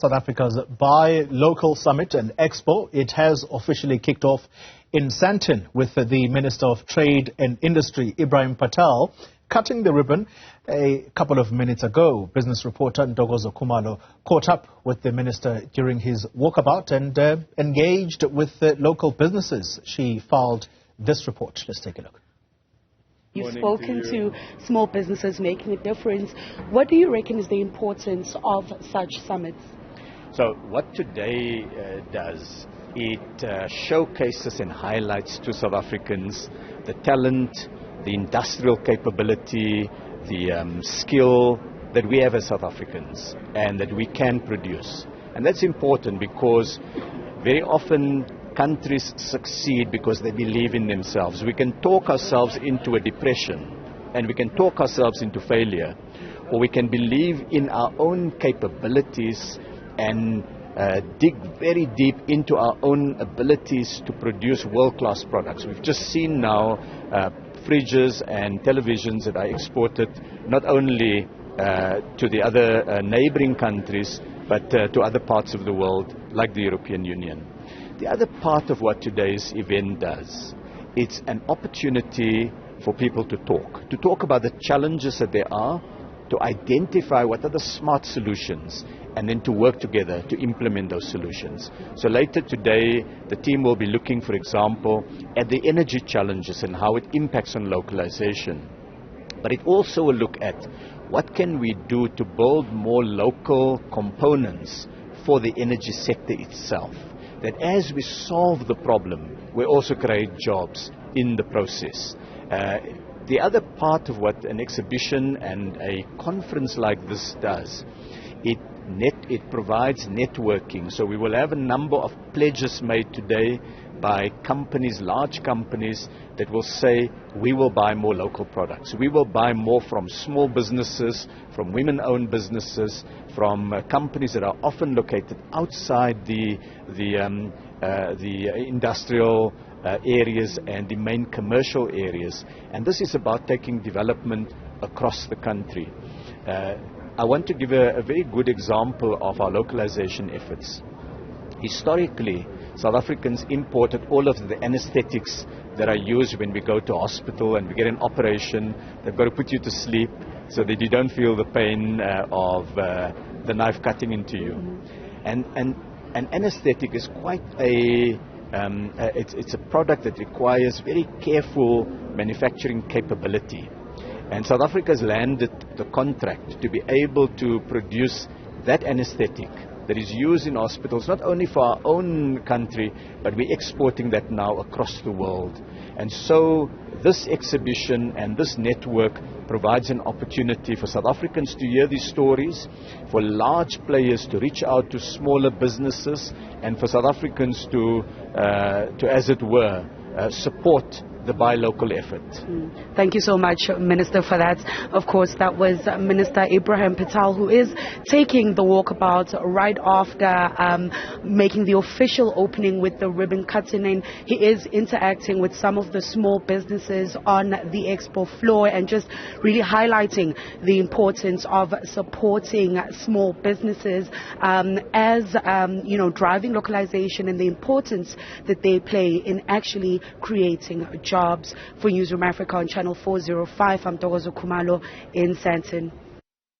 South Africa's Buy Local Summit and Expo. It has officially kicked off in Sandton with the Minister of Trade and Industry, Ebrahim Patel, cutting the ribbon a couple of minutes ago. Business reporter Ntokozo Khumalo caught up with the minister during his walkabout and engaged with local businesses. She filed this report. Let's take a look. You've spoken to small businesses making a difference. What do you reckon is the importance of such summits? So what today does, it showcases and highlights to South Africans the talent, the industrial capability, the skill that we have as South Africans and that we can produce. And that's important because very often countries succeed because they believe in themselves. We can talk ourselves into a depression and we can talk ourselves into failure, or we can believe in our own capabilities and dig very deep into our own abilities to produce world-class products. We've just seen now fridges and televisions that are exported not only to the other neighboring countries, but to other parts of the world like the European Union. The other part of what today's event does, it's an opportunity for people to talk about the challenges that there are, to identify what are the smart solutions, and then to work together to implement those solutions. So later today, the team will be looking, for example, at the energy challenges and how it impacts on localization. But it also will look at what can we do to build more local components for the energy sector itself. That as we solve the problem, we also create jobs in the process. The other part of what an exhibition and a conference like this does, it provides networking. So we will have a number of pledges made today by companies, large companies, that will say we will buy more local products. We will buy more from small businesses, from women-owned businesses, from companies that are often located outside the industrial areas and the main commercial areas. And this is about taking development across the country. I want to give a very good example of our localization efforts. Historically, South Africans imported all of the anesthetics that are used when we go to hospital and we get an operation. They've got to put you to sleep so that you don't feel the pain of the knife cutting into you. And an anesthetic is quite it's a product that requires very careful manufacturing capability. And South Africa has landed the contract to be able to produce that anesthetic that is used in hospitals, not only for our own country, but we're exporting that now across the world. And so this exhibition and this network provides an opportunity for South Africans to hear these stories, for large players to reach out to smaller businesses, and for South Africans to as it were, support the buy local effort. Thank you so much, Minister, for that. Of course, that was Minister Ebrahim Patel, who is taking the walkabout right after making the official opening with the ribbon cutting, and he is interacting with some of the small businesses on the expo floor and just really highlighting the importance of supporting small businesses as driving localization and the importance that they play in actually creating jobs. For Newzroom Afrika on Channel 405, I'm Ntokozo Khumalo in Sandton.